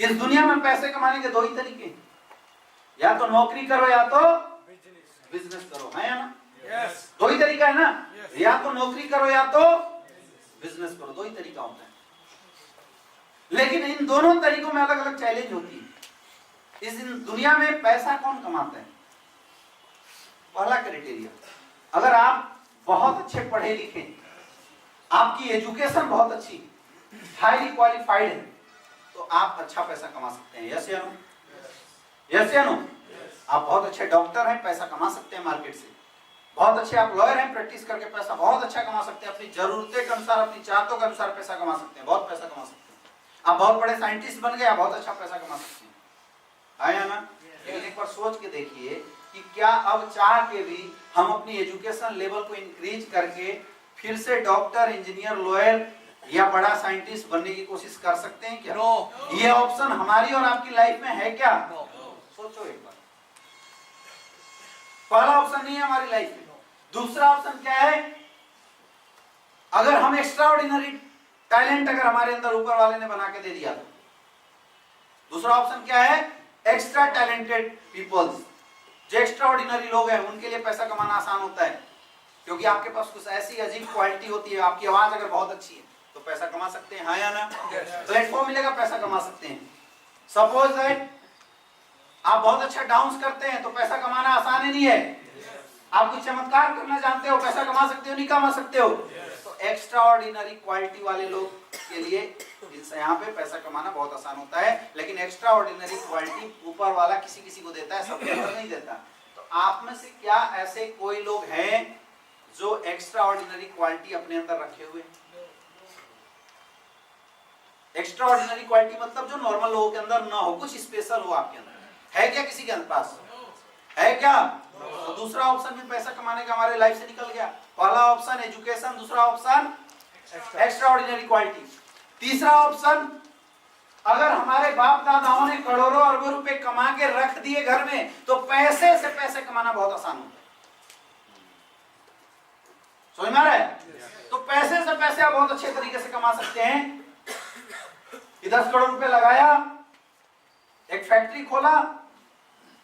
इस दुनिया में पैसे कमाने के दो ही तरीके हैं, या तो नौकरी करो या तो बिजनेस करो, है या ना? दो ही तरीका है ना, या तो नौकरी करो या तो बिजनेस करो, दो ही तरीका होता है। लेकिन इन दोनों तरीकों में अलग अलग चैलेंज होती है। इस दुनिया में पैसा कौन कमाता है? पहला क्राइटेरिया, अगर आप बहुत अच्छे पढ़े लिखे, आपकी एजुकेशन बहुत अच्छी, हाईली क्वालिफाइड है, तो आप अच्छा पैसा कमा सकते हैं। यस या नो? यस या नो? आप बहुत अच्छे डॉक्टर हैं, पैसा कमा सकते हैं मार्केट से। बहुत अच्छे आप लॉयर हैं, प्रैक्टिस करके पैसा बहुत अच्छा कमा सकते हैं। अपनी जरूरतें के अनुसार, अपनी चाहतों के अनुसार पैसा कमा सकते हैं, बहुत पैसा कमा सकते हैं। आप बहुत बड़े साइंटिस्ट बन गए, आप बहुत अच्छा पैसा कमा सकते हैं, है ना? लेकिन एक बार सोच के देखिए कि क्या अब चाह के भी हम अपनी एजुकेशन लेवल को इंक्रीज करके फिर से डॉक्टर, इंजीनियर, लॉयर या बड़ा साइंटिस्ट बनने की कोशिश कर सकते हैं क्या? ये ऑप्शन हमारी और आपकी लाइफ में है क्या? सोचो एक बार। पहला ऑप्शन नहीं है हमारी लाइफ में। दूसरा ऑप्शन क्या है? अगर हम एक्स्ट्रा ऑर्डिनरी टैलेंट अगर हमारे अंदर ऊपर वाले ने बना के दे दिया तो दूसरा ऑप्शन क्या है? एक्स्ट्रा टैलेंटेड पीपल्स, जो एक्स्ट्रा ऑर्डिनरी लोग हैं, उनके लिए पैसा कमाना आसान होता है, क्योंकि आपके पास कुछ ऐसी अजीब क्वालिटी होती है। आपकी आवाज अगर बहुत अच्छी है तो पैसा कमा सकते हैं, हाँ या ना? प्लेटफॉर्म मिलेगा, पैसा कमा सकते हैं। सपोज दैट आप बहुत अच्छा डांस करते हैं तो पैसा कमाना आसान ही नहीं है। आप कुछ चमत्कार करना जानते हो, पैसा कमा सकते हो, नहीं कमा सकते हो? तो एक्स्ट्रा ऑर्डिनरी क्वालिटी वाले लोग के लिए यहाँ पे पैसा कमाना बहुत आसान होता है। लेकिन एक्स्ट्रा ऑर्डिनरी क्वालिटी ऊपर वाला किसी किसी को देता है, सबके अंदर नहीं देता। तो आप में से क्या ऐसे कोई लोग हैं जो एक्स्ट्रा ऑर्डिनरी क्वालिटी अपने अंदर रखे हुए? एक्स्ट्रा ऑर्डिनरी क्वालिटी मतलब जो नॉर्मल लोगों के अंदर ना हो, कुछ स्पेशल हो आपके अंदर, है क्या किसी के पास? है क्या? तो दूसरा ऑप्शन भी पैसा कमाने का हमारे लाइफ से निकल गया। पहला ऑप्शन एजुकेशन, दूसरा ऑप्शन एक्स्ट्रा ऑर्डिनरी क्वालिटी। तीसरा ऑप्शन, अगर हमारे बाप दादाओं ने करोड़ों अरबों रुपए कमा के रख दिए घर में, तो पैसे से पैसे कमाना बहुत आसान होता है। समझ में आ रहा है? तो पैसे से पैसे आप बहुत अच्छे तरीके से कमा सकते हैं। 10 करोड़ रुपए लगाया, एक फैक्ट्री खोला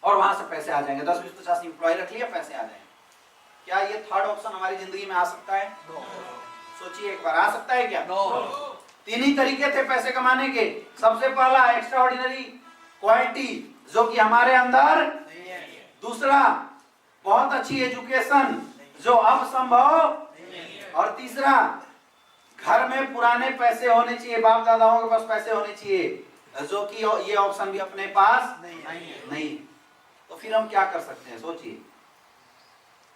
और वहां से पैसे आ जाएंगे। 10, 20, 50 इंप्लॉय रख लिया, पैसे आ जाएंगे। क्या ये थर्ड ऑप्शन हमारी जिंदगी में आ सकता है? सोचिए एक बार, आ सकता है क्या? तीन ही तरीके थे पैसे कमाने के। सबसे पहला एक्स्ट्रा ऑर्डिनरी क्वालिटी जो कि हमारे अंदर, दूसरा बहुत अच्छी एजुकेशन जो अब संभव, और तीसरा घर में पुराने पैसे होने चाहिए, बाप दादाओं के पास पैसे होने चाहिए, जो कि ये ऑप्शन भी अपने पास नहीं। तो फिर हम क्या कर सकते हैं? सोचिए,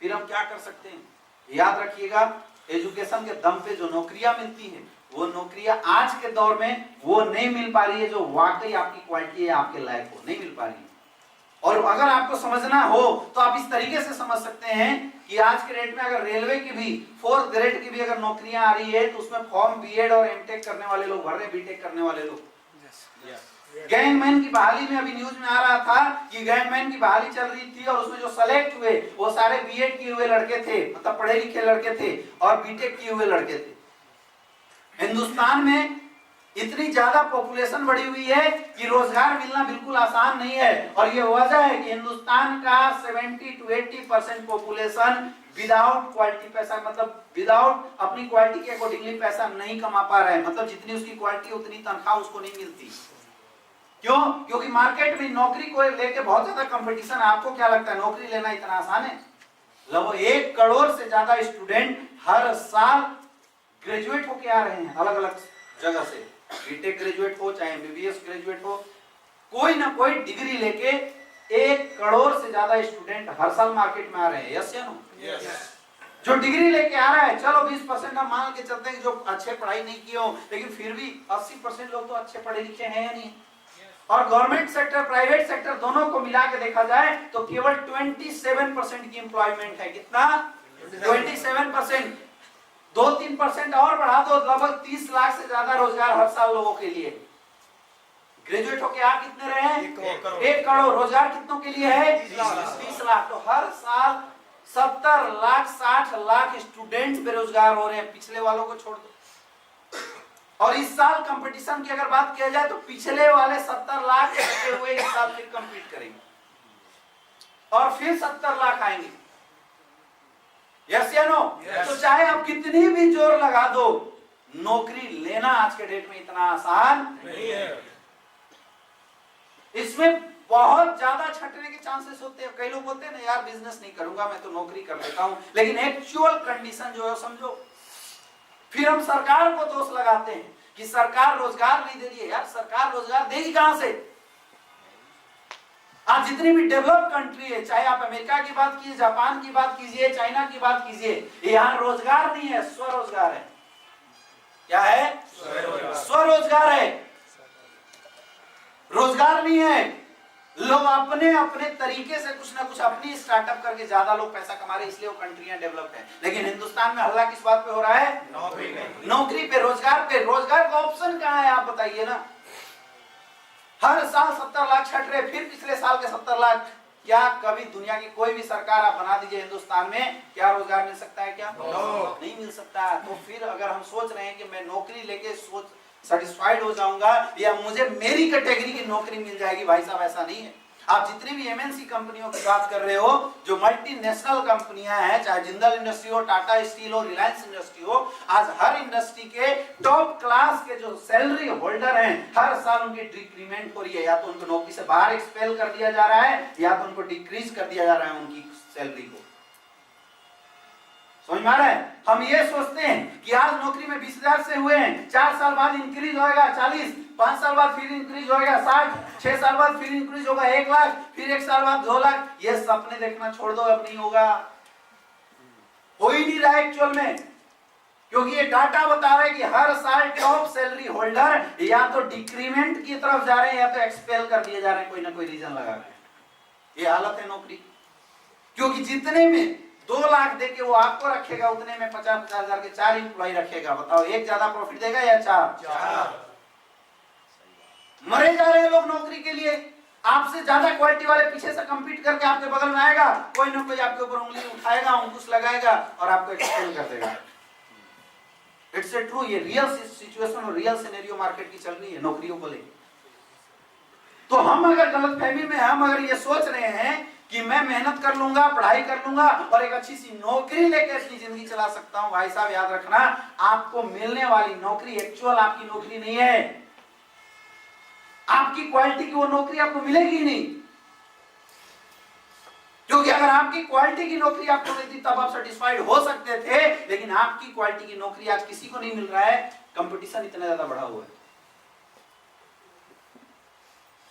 फिर हम क्या कर सकते हैं? याद रखिएगा, एजुकेशन के दम पे जो नौकरियां मिलती हैं, वो नौकरियां आज के दौर में वो नहीं मिल पा रही है जो वाकई आपकी क्वालिटी है, आपके लायक हो, नहीं मिल पा रही है। और अगर आपको समझना हो तो आप इस तरीके से समझ सकते हैं कि आज के रेट में अगर रेलवे की भी 4th ग्रेड की भी अगर नौकरियां आ रही है तो उसमें फॉर्म बीएड और एमटेक करने वाले लोग भर रहे, बीटेक करने वाले लोग। गैंगमैन की बहाली में अभी न्यूज में आ रहा था कि गैंगमैन की बहाली चल रही थी और उसमें जो सेलेक्ट हुए वो सारे बीएड किए हुए लड़के थे, मतलब पढ़े लिखे लड़के थे, और बीटेक किए हुए लड़के थे। हिंदुस्तान में इतनी ज्यादा पॉपुलेशन बढ़ी हुई है कि रोजगार मिलना बिल्कुल आसान नहीं है। और ये वजह है कि हिंदुस्तान का 70 to 80% पॉपुलेशन विदाउट क्वालिटी पैसा, मतलब विदाउट अपनी क्वालिटी के अकॉर्डिंगली पैसा नहीं कमा पा रहा है। मतलब जितनी उसकी क्वालिटी उतनी तनख्वाह उसको नहीं मिलती। क्यों? क्योंकि मार्केट में नौकरी को लेके बहुत ज्यादा कंपटीशन है। आपको क्या लगता है नौकरी लेना इतना आसान है? लगभग 1 करोड़ से ज्यादा स्टूडेंट हर साल ग्रेजुएट होके आ रहे हैं अलग अलग जगह से। बीटेक ग्रेजुएट हो चाहे एमबीबीएस ग्रेजुएट हो, कोई ना कोई डिग्री लेके 1 करोड़ से ज्यादा स्टूडेंट हर साल मार्केट में आ रहे हैं। यस या नो? जो डिग्री लेके आ रहा है, चलो 20% हम मान के चलते हैं जो अच्छे पढ़ाई नहीं किए हो, लेकिन फिर भी 80% लोग तो अच्छे पढ़े लिखे हैं या नहीं? और गवर्नमेंट सेक्टर, प्राइवेट सेक्टर दोनों को मिला के देखा जाए तो केवल 27% की एम्प्लॉयमेंट है। कितना? 27%। 2-3% और बढ़ा दो, लगभग 30 लाख से ज्यादा रोजगार हर साल लोगों के लिए। ग्रेजुएट होके आप कितने रहे हैं? 1 करोड़। रोजगार कितनों के लिए है? 30 लाख। तो हर साल 70 लाख 60 लाख स्टूडेंट्स बेरोजगार हो रहे हैं, पिछले वालों को छोड़ दो। और इस साल कंपटीशन की अगर बात किया जाए तो पिछले वाले 70 लाख बचे हुए इस साल फिर कंपीट करेंगे और फिर 70 लाख आएंगे। यस या नो? तो चाहे आप कितनी भी जोर लगा दो, नौकरी लेना आज के डेट में इतना आसान नहीं है। इसमें बहुत ज्यादा छटने के चांसेस होते हैं। कई लोग बोलते हैं ना यार बिजनेस नहीं करूंगा, मैं तो नौकरी कर लेता हूं, लेकिन एक्चुअल कंडीशन जो है समझो। फिर हम सरकार को दोष लगाते हैं कि सरकार रोजगार नहीं दे रही है। यार सरकार रोजगार देगी कहां से? आज जितनी भी डेवलप कंट्री है, चाहे आप अमेरिका की बात कीजिए, जापान की बात कीजिए, चाइना की बात कीजिए, यहां रोजगार नहीं है, स्वरोजगार है। क्या है? स्वरोजगार है, रोजगार नहीं है। लोग अपने अपने तरीके से कुछ ना कुछ अपनी स्टार्टअप करके ज्यादा लोग पैसा कमा रहे, इसलिए वो कंट्रियां डेवलप है। लेकिन हिंदुस्तान में हल्ला किस बात पे हो रहा है? नौकरी पे, नौकरी पे, रोजगार पे। रोजगार का ऑप्शन कहां है आप बताइए ना। हर साल 70 लाख छट रहे, फिर पिछले साल के 70 लाख। क्या कभी दुनिया की कोई भी सरकार आप बना दीजिए हिंदुस्तान में, क्या रोजगार मिल सकता है? क्या नहीं मिल सकता। तो फिर अगर हम सोच रहे हैं कि मैं नौकरी लेके सोच सेटिस्फाइड हो जाऊंगा या मुझे मेरी कैटेगरी की नौकरी मिल जाएगी, भाई साहब ऐसा नहीं है। आप जितनी भी एमएनसी कंपनियों की बात कर रहे हो, जो मल्टीनेशनल कंपनियां हैं, चाहे जिंदल इंडस्ट्री हो, टाटा स्टील हो, रिलायंस इंडस्ट्री हो, आज हर इंडस्ट्री के टॉप क्लास के जो सैलरी होल्डर हैं, हर साल उनकी डिक्रीमेंट हो रही है। या तो उनको नौकरी से बाहर एक्सपेल कर दिया जा रहा है या तो उनको डिक्रीज कर दिया जा रहा है उनकी सैलरी को। समझ में आ रहा है? हम ये सोचते हैं कि आज नौकरी में 20,000 से हुए हैं, 4 साल बाद इंक्रीज होगा 40, 5 साल बाद फिर इंक्रीज होगा 60, 6 साल बाद फिर इंक्रीज होगा 1 लाख, फिर 1 साल बाद 2 लाख। ये सपने देखना छोड़ दो, अब नहीं होगा, हो ही नहीं रहा एक्चुअल में। क्योंकि ये डाटा बता रहा है कि हर साल टॉप सैलरी होल्डर या तो डिक्रीमेंट की तरफ जा रहे हैं या तो एक्सपेल कर दिए जा रहे हैं, कोई ना कोई रीजन लगा के। ये हालत है नौकरी। क्योंकि जितने में 2 लाख देके वो आपको रखेगा, उतने में 50-50 हजार के 4 इंप्लॉय रखेगा। बताओ एक ज्यादा प्रॉफिट देगा या 4? मरे जा रहे हैं लोग नौकरी के लिए। आपसे ज्यादा क्वालिटी वाले पीछे से कंपीट करके आपके बगल में आएगा, कोई ना कोई आपके ऊपर उंगली उठाएगा, अंकुश लगाएगा और आपको एक्सपेल कर देगा। इट्स ए ट्रू, ये रियल सिचुएशन और रियल सिनेरियो मार्केट की चल रही है नौकरियों को लेकर। तो हम अगर गलतफहमी में, हम अगर ये सोच रहे हैं कि मैं मेहनत कर लूंगा, पढ़ाई कर लूंगा और एक अच्छी सी नौकरी लेकर अपनी जिंदगी चला सकता हूं, भाई साहब याद रखना, आपको मिलने वाली नौकरी एक्चुअल आपकी नौकरी नहीं है। आपकी क्वालिटी की वो नौकरी आपको मिलेगी नहीं। क्योंकि अगर आपकी क्वालिटी की नौकरी आपको मिलती तब आप सेटिस्फाइड हो सकते थे, लेकिन आपकी क्वालिटी की नौकरी आज किसी को नहीं मिल रहा है। कंपटीशन इतना ज्यादा बढ़ा हुआ है,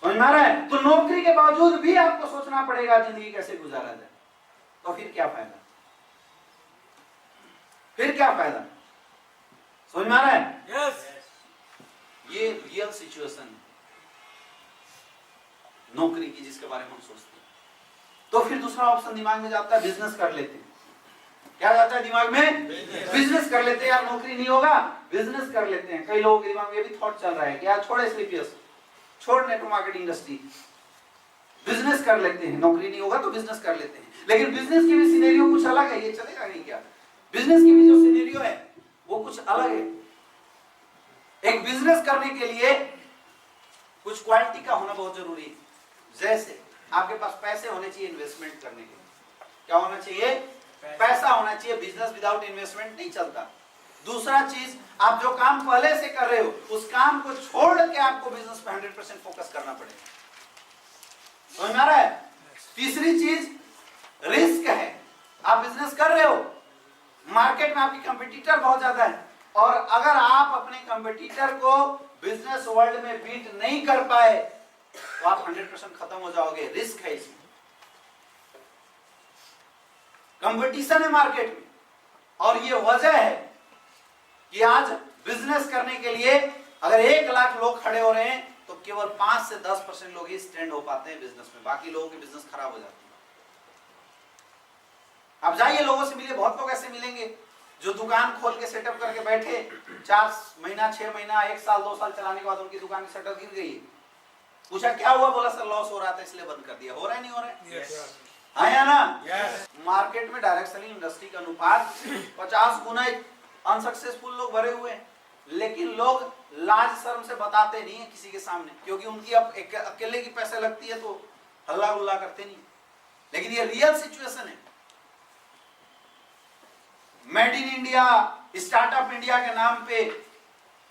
समझ में आ रहा है? तो नौकरी के बावजूद भी आपको सोचना पड़ेगा जिंदगी कैसे गुजारा जाए। तो फिर क्या फायदा? फिर क्या फायदा? समझ में आ रहा है? यस। ये रियल सिचुएशन है नौकरी की, जिसके बारे में हम सोचते हैं। तो फिर दूसरा ऑप्शन दिमाग में जाता है, बिजनेस कर लेते हैं। क्या जाता है दिमाग में? बिजनेस कर लेते हैं। यार नौकरी नहीं होगा, बिजनेस कर लेते हैं। कई लोगों के दिमाग में ये भी थॉट चल रहा है कि यार छोड़े स्लीपियस, छोड़ नेटवर्क मार्केटिंग इंडस्ट्री, बिजनेस कर लेते हैं। नौकरी नहीं होगा तो बिजनेस कर लेते हैं। लेकिन बिजनेस की भी सिनेरियो कुछ अलग है, ये चलेगा नहीं क्या? बिजनेस की भी जो सिनेरियो है वो कुछ अलग है। एक बिजनेस करने के लिए कुछ क्वालिटी का होना बहुत जरूरी है। जैसे आपके पास पैसे होने चाहिए इन्वेस्टमेंट करने के लिए। क्या होना चाहिए? पैसा होना चाहिए। बिजनेस विदाउट इन्वेस्टमेंट नहीं चलता। दूसरा चीज, आप जो काम पहले से कर रहे हो उस काम को छोड़ के आपको बिजनेस पे 100% फोकस करना पड़ेगा। समझ में आ रहा है? तीसरी चीज रिस्क है। आप बिजनेस कर रहे हो, मार्केट में आपकी कंपटीटर बहुत ज्यादा है, और अगर आप अपने कंपटीटर को बिजनेस वर्ल्ड में बीट नहीं कर पाए तो आप 100% खत्म हो जाओगे। रिस्क है इसमें, कंपटीशन है मार्केट में। और ये वजह है कि आज बिजनेस करने के लिए अगर 1 लाख लोग खड़े हो रहे हैं तो केवल 5 से 10% लोग ही स्टैंड हो पाते हैं बिजनेस में, बाकी लोगों के बिजनेस खराब हो जाते हैं। आप जाइए, लोगों से मिलिए, बहुत लोग ऐसे मिलेंगे जो दुकान खोल के सेटअप करके बैठे, 4 महीना 6 महीना 1 साल 2 साल चलाने के बाद उनकी दुकान की शटर गिर गई। पूछा क्या हुआ? बोला सर लॉस हो रहा था इसलिए बंद कर दिया। हो रहा है नहीं हो रहा है? हाँ या ना? मार्केट में डायरेक्ट सेलिंग इंडस्ट्री का अनुपात 50 गुना अनसक्सेसफुल लोग भरे हुए हैं, लेकिन लोग लाज शर्म से बताते नहीं है किसी के सामने, क्योंकि उनकी अब अकेले की पैसे लगती है तो हल्ला गुल्ला करते नहीं। लेकिन ये रियल सिचुएशन है। Made in India, startup India के नाम पे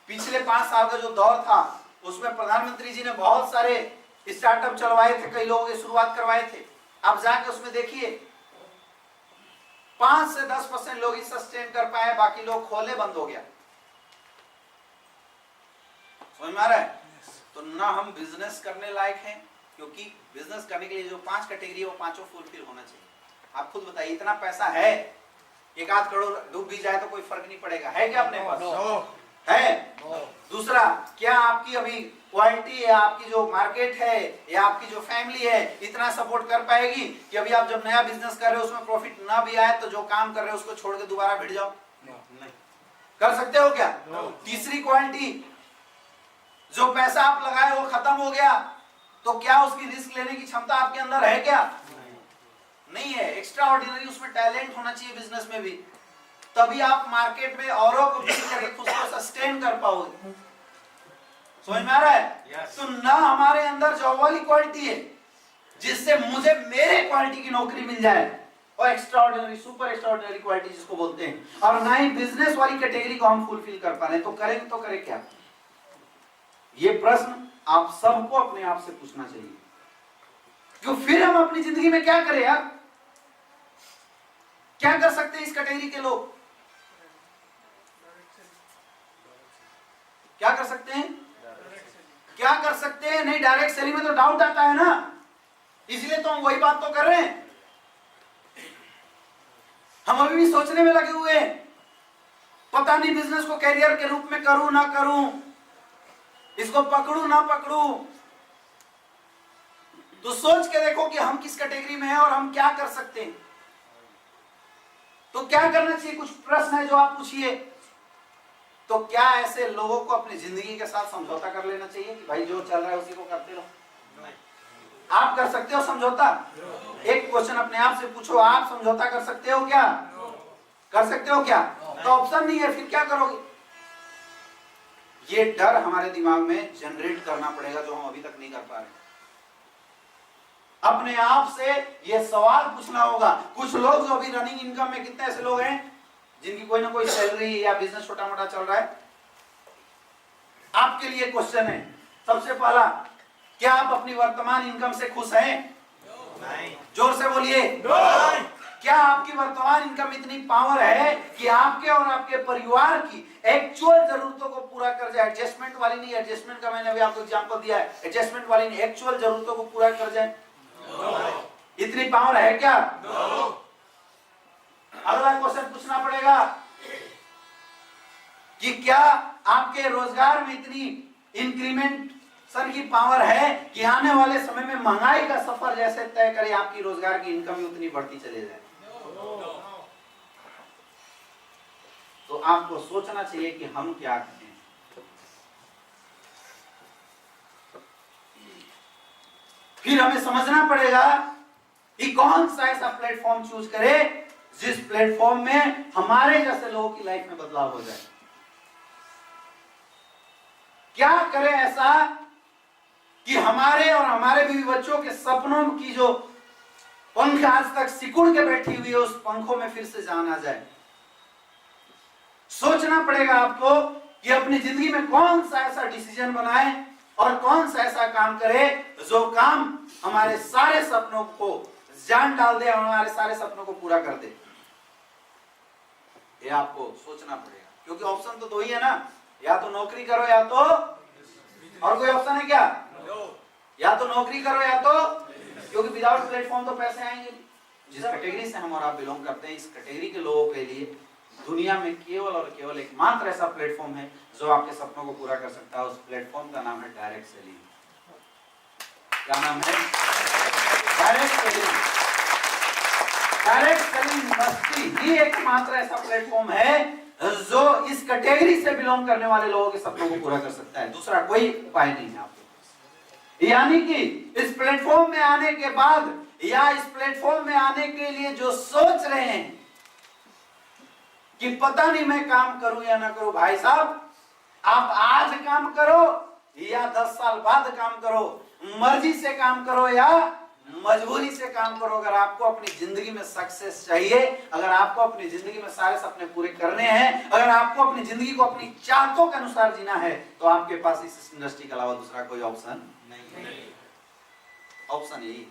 पिछले 5 साल का जो दौर था, उसमें प्रधानमंत्री जी ने बहुत सारे स्टार्टअप चलवाए थे, कई लोगों की शुरुआत करवाए थे। आप जाके उसमें देखिए 5 से 10% लोग ही सस्टेन कर पाए, बाकी लोग खोले बंद हो गया। समझ में आ रहा है? तो ना हम बिजनेस करने लायक हैं, क्योंकि बिजनेस करने के लिए जो 5 कैटेगरी है वो पांचों फुलफिल होना चाहिए। आप खुद बताइए, इतना पैसा है, 1-8 करोड़ डूब भी जाए तो कोई फर्क नहीं पड़ेगा, है क्या अपने पास? है। दूसरा, क्या आपकी अभी क्वालिटी है, आपकी जो मार्केट है या आपकी जो फैमिली है इतना सपोर्ट कर पाएगी कि अभी आप जब नया बिजनेस कर रहे हो उसमें प्रॉफिट ना भी आए तो जो काम कर रहे हो उसको छोड़ के दोबारा भिड़ जाओ? नहीं। कर सकते हो क्या? तीसरी क्वालिटी, जो पैसा आप लगाए वो खत्म हो गया तो क्या उसकी रिस्क लेने की क्षमता आपके अंदर है क्या? नहीं है। एक्स्ट्रा ऑर्डिनरी उसमें टैलेंट होना चाहिए बिजनेस में भी, तभी आप मार्केट में औरों को बीट करके खुद को सस्टेन कर पाओगे। समझ में आ रहा है? yes. तो ना हमारे अंदर जॉब वाली क्वालिटी है जिससे मुझे मेरे क्वालिटी की नौकरी मिल जाए, और extra ordinary, super extra ordinary quality जिसको बोलते हैं, और ना ही बिजनेस वाली कैटेगरी को हम फुलफिल कर पा रहे हैं। तो करें तो करें क्या? ये प्रश्न आप सबको अपने आप से पूछना चाहिए। क्यों फिर हम अपनी जिंदगी में क्या करें यार? क्या कर सकते हैं इस कैटेगरी के लोग? क्या कर सकते हैं? क्या कर सकते हैं? नहीं, डायरेक्ट सेलिंग में तो डाउट आता है ना, इसलिए तो हम वही बात तो कर रहे हैं। हम अभी भी सोचने में लगे हुए हैं, पता नहीं बिजनेस को कैरियर के रूप में करूं ना करूं, इसको पकड़ूं ना पकड़ूं। तो सोच के देखो कि हम किस कैटेगरी में हैं और हम क्या कर सकते हैं। तो क्या करना चाहिए? कुछ प्रश्न है जो आप पूछिए। तो क्या ऐसे लोगों को अपनी जिंदगी के साथ समझौता कर लेना चाहिए कि भाई जो चल रहा है उसी को करते रहो? आप कर सकते हो समझौता? एक क्वेश्चन अपने आप से पूछो, आप समझौता कर सकते हो क्या? कर सकते हो क्या? तो ऑप्शन नहीं है, फिर क्या करोगे? ये डर हमारे दिमाग में जनरेट करना पड़ेगा जो हम अभी तक नहीं कर पा रहे। अपने आप से ये सवाल पूछना होगा। कुछ लोग जो अभी रनिंग इनकम में, कितने ऐसे लोग हैं जिनकी कोई ना कोई सैलरी या बिजनेस छोटा मोटा चल रहा है? आपके लिए क्वेश्चन है सबसे पहला, क्या आप अपनी वर्तमान इनकम से खुश हैं? नहीं। जोर से बोलिए। क्या आपकी वर्तमान इनकम इतनी पावर है कि आपके और आपके परिवार की एक्चुअल जरूरतों को पूरा कर जाए? एडजस्टमेंट वाली नहीं, एडजस्टमेंट का मैंने अभी आपको एग्जांपल दिया है, एडजस्टमेंट वाली नहीं, एक्चुअल जरूरतों को पूरा कर जाए। इतनी पावर है क्या? अगला क्वेश्चन पूछना पड़ेगा कि क्या आपके रोजगार में इतनी इंक्रीमेंटेशन की पावर है कि आने वाले समय में महंगाई का सफर जैसे तय करे आपकी रोजगार की इनकम भी उतनी बढ़ती चले जाए? तो आपको सोचना चाहिए कि हम क्या करें। फिर हमें समझना पड़ेगा कि कौन सा ऐसा प्लेटफॉर्म चूज करें जिस प्लेटफॉर्म में हमारे जैसे लोगों की लाइफ में बदलाव हो जाए। क्या करें ऐसा कि हमारे और हमारे बीवी बच्चों के सपनों की जो पंख आज तक सिकुड़ के बैठी हुई है उस पंखों में फिर से जान आ जाए। सोचना पड़ेगा आपको कि अपनी जिंदगी में कौन सा ऐसा डिसीजन बनाए और कौन सा ऐसा काम करे जो काम हमारे सारे सपनों को जान डाल दे और हमारे सारे सपनों को पूरा कर दे। ये आपको सोचना पड़ेगा, क्योंकि ऑप्शन तो 2 ही है ना, या तो नौकरी करो या तो, और कोई ऑप्शन है क्या? या तो नौकरी करो या तो, क्योंकि विदाउट प्लेटफॉर्म तो पैसे आएंगे। जिस कैटेगरी से हम और आप बिलोंग करते हैं, इस कैटेगरी के लोगों के लिए दुनिया में केवल और केवल एकमात्र ऐसा प्लेटफॉर्म है जो आपके सपनों को पूरा कर सकता है। उस प्लेटफॉर्म का नाम है डायरेक्ट सेलिंग। क्या नाम है? Direct selling. Direct selling industry ही एकमात्र ऐसा प्लेटफॉर्म है जो इस कैटेगरी से बिलोंग करने वाले लोगों के सपनों को पूरा कर सकता है। दूसरा कोई उपाय नहीं है आपके पास। यानी कि इस प्लेटफॉर्म में आने के बाद या इस प्लेटफॉर्म में आने के लिए जो सोच रहे हैं कि पता नहीं मैं काम करूं या ना करूं, भाई साहब आप आज काम करो या 10 साल बाद काम करो, मर्जी से काम करो या मजबूरी से काम करो, अगर आपको अपनी जिंदगी में सक्सेस चाहिए, अगर आपको अपनी जिंदगी में सारे सपने पूरे करने हैं, अगर आपको अपनी जिंदगी को अपनी चाहतों के अनुसार जीना है, तो आपके पास इस इंडस्ट्री के अलावा दूसरा कोई ऑप्शन नहीं। ऑप्शन यही